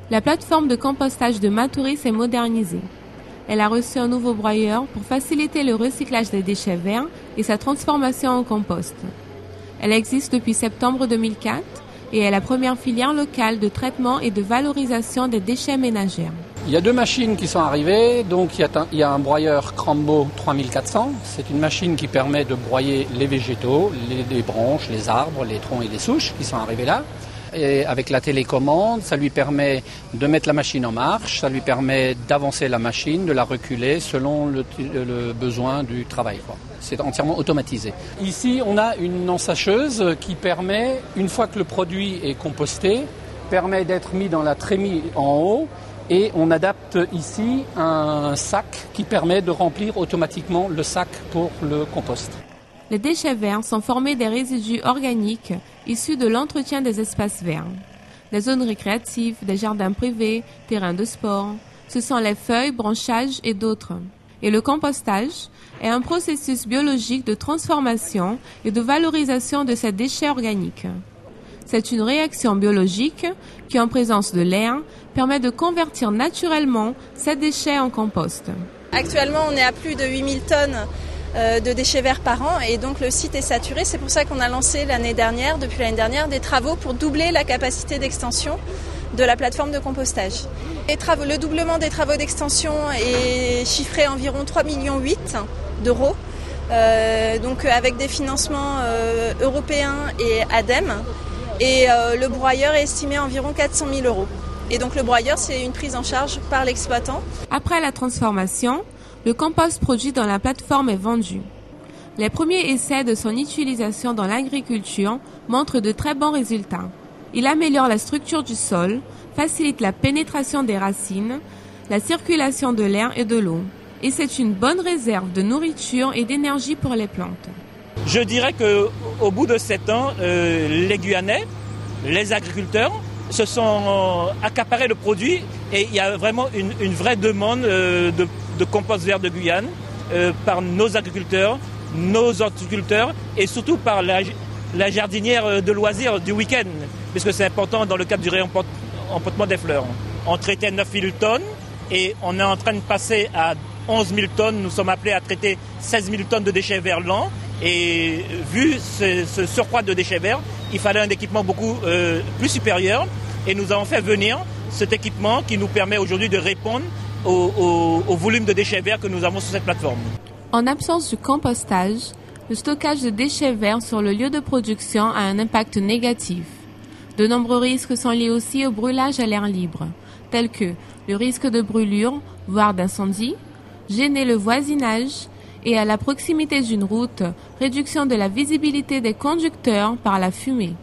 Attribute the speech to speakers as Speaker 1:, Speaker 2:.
Speaker 1: La plateforme de compostage de Matoury s'est modernisée. Elle a reçu un nouveau broyeur pour faciliter le recyclage des déchets verts et sa transformation en compost. Elle existe depuis septembre 2004 et est la première filière locale de traitement et de valorisation des déchets ménagers.
Speaker 2: Il y a 2 machines qui sont arrivées. Donc il y a un broyeur Crambo 3400. C'est une machine qui permet de broyer les végétaux, les branches, les arbres, les troncs et les souches qui sont arrivés là. Et avec la télécommande, ça lui permet de mettre la machine en marche, ça lui permet d'avancer la machine, de la reculer selon le besoin du travail, quoi. C'est entièrement automatisé. Ici, on a une ensacheuse qui permet, une fois que le produit est composté, permet d'être mis dans la trémie en haut et on adapte ici un sac qui permet de remplir automatiquement le sac pour le compost.
Speaker 1: Les déchets verts sont formés des résidus organiques issus de l'entretien des espaces verts. Des zones récréatives, des jardins privés, terrains de sport. Ce sont les feuilles, branchages et d'autres. Et le compostage est un processus biologique de transformation et de valorisation de ces déchets organiques. C'est une réaction biologique qui, en présence de l'air, permet de convertir naturellement ces déchets en compost.
Speaker 3: Actuellement, on est à plus de 8000 tonnes de déchets verts par an et donc le site est saturé. C'est pour ça qu'on a lancé depuis l'année dernière, des travaux pour doubler la capacité d'extension de la plateforme de compostage. Le doublement des travaux d'extension est chiffré à environ 3,8 millions d'euros, donc avec des financements européens et ADEME. Et le broyeur est estimé à environ 400 000 euros. Et donc le broyeur, c'est une prise en charge par l'exploitant.
Speaker 1: Après la transformation, le compost produit dans la plateforme est vendu. Les premiers essais de son utilisation dans l'agriculture montrent de très bons résultats. Il améliore la structure du sol, facilite la pénétration des racines, la circulation de l'air et de l'eau. Et c'est une bonne réserve de nourriture et d'énergie pour les plantes.
Speaker 4: Je dirais qu'au bout de 7 ans, les Guyanais, les agriculteurs, se sont accaparés le produit et il y a vraiment une vraie demande de compost vert de Guyane par nos agriculteurs, nos horticulteurs et surtout par la jardinière de loisirs du week-end, puisque c'est important dans le cadre du réempotement des fleurs. On traitait 9 000 tonnes et on est en train de passer à 11 000 tonnes. Nous sommes appelés à traiter 16 000 tonnes de déchets verts lents. Et vu ce surcroît de déchets verts, il fallait un équipement beaucoup plus supérieur. Et nous avons fait venir cet équipement qui nous permet aujourd'hui de répondre au volume de déchets verts que nous avons sur cette plateforme.
Speaker 1: En absence du compostage, le stockage de déchets verts sur le lieu de production a un impact négatif. De nombreux risques sont liés aussi au brûlage à l'air libre, tels que le risque de brûlure, voire d'incendie, gêner le voisinage, et à la proximité d'une route, réduction de la visibilité des conducteurs par la fumée.